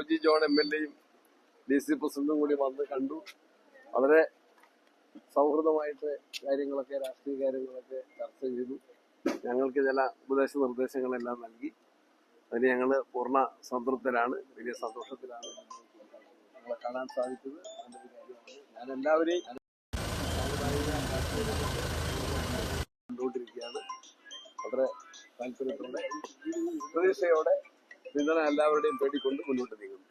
Roji John MLA-യും DC പ്രസിഡന്റും കൂടി വന്ന് കണ്ടു. വളരെ സൗഹൃദമായിട്ട് കാര്യങ്ങളൊക്കെ, രാഷ്ട്രീയ കാര്യങ്ങളൊക്കെ ചർച്ച ചെയ്തു. ഞങ്ങൾക്ക് ചില ഉപദേശ നിർദ്ദേശങ്ങളെല്ലാം നൽകി. അതിന് ഞങ്ങൾ പൂർണ്ണ സംതൃപ്തരാണ്, വലിയ സന്തോഷത്തിലാണ് ഞങ്ങളെ കാണാൻ സാധിച്ചത്. നല്ലൊരു കാര്യമാണ്. ഞാൻ എല്ലാവരെയും കണ്ടുകൊണ്ടിരിക്കുകയാണ്. വളരെ താല്പര്യത്തോടെ, പ്രതീക്ഷയോടെ പിന്തുണ എല്ലാവരുടെയും തേടിക്കൊണ്ട് മുന്നോട്ട് നീങ്ങുന്നു.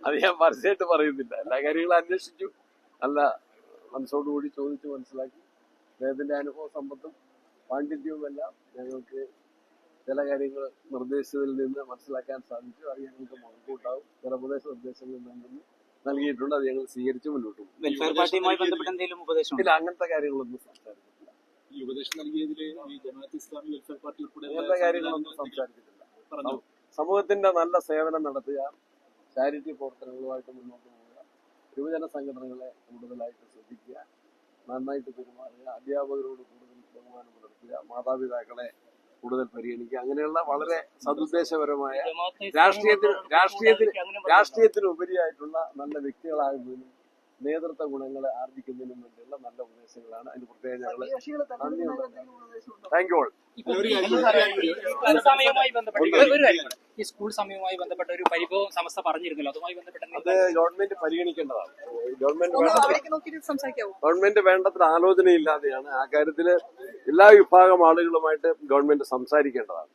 അത് ഞാൻ പരസ്യമായിട്ട് പറയുന്നില്ല. എല്ലാ കാര്യങ്ങളും അന്വേഷിച്ചു, നല്ല മനസ്സോടുകൂടി ചോദിച്ചു മനസ്സിലാക്കി. അദ്ദേഹത്തിന്റെ അനുഭവ സമ്പത്തും പാണ്ഡിത്യവും എല്ലാം ഞങ്ങൾക്ക് ചില കാര്യങ്ങൾ നിർദ്ദേശത്തിൽ നിന്ന് മനസ്സിലാക്കാൻ സാധിച്ചു. അത് ഞങ്ങൾക്ക് മുൻകൂട്ടാവും. ചില ഉപദേശ നിർദ്ദേശങ്ങൾ നൽകിയിട്ടുണ്ട്. അത് ഞങ്ങൾ സ്വീകരിച്ച് മുന്നോട്ട് പോകും. ഇല്ല, അങ്ങനത്തെ കാര്യങ്ങളൊന്നും സംസാരിച്ചിട്ടില്ല. അങ്ങനത്തെ കാര്യങ്ങളൊന്നും സംസാരിച്ചിട്ടില്ല. സമൂഹത്തിന്റെ നല്ല സേവനം നടത്തുക, ചാരിറ്റി പ്രവർത്തനങ്ങളുമായിട്ട് മുന്നോട്ട് പോവുക, യുവജന സംഘടനകളെ കൂടുതലായിട്ട് ശ്രദ്ധിക്കുക, നന്നായിട്ട് പെരുമാറുക, അധ്യാപകരോട് കൂടുതൽ ബഹുമാനം പുലർത്തുക, മാതാപിതാക്കളെ കൂടുതൽ പരിഗണിക്കുക, അങ്ങനെയുള്ള വളരെ സതുദ്ദേശപരമായ രാഷ്ട്രീയത്തിന് ഉപരിയായിട്ടുള്ള നല്ല വ്യക്തികളാകുന്നതിനും നേതൃത്വ ഗുണങ്ങളെ ആർജിക്കുന്നതിനും വേണ്ടിയുള്ള നല്ല ഉപദേശങ്ങളാണ്. അതിന് പ്രത്യേകം ഞങ്ങൾ താങ്ക് യു ഓൾ. ഈ സ്കൂൾ സമയവുമായി ബന്ധപ്പെട്ട ഒരു പരിഭവം സമസ്ത പറഞ്ഞിരുന്നല്ലോ, അതുമായി ബന്ധപ്പെട്ട അത് ഗവൺമെന്റ് പരിഗണിക്കേണ്ടതാണ്. ഗവൺമെന്റ് വേണ്ടത്ര ആലോചനയില്ലാതെയാണ് ആ കാര്യത്തില് എല്ലാ വിഭാഗം ആളുകളുമായിട്ട് ഗവൺമെന്റ് സംസാരിക്കേണ്ടതാണ്.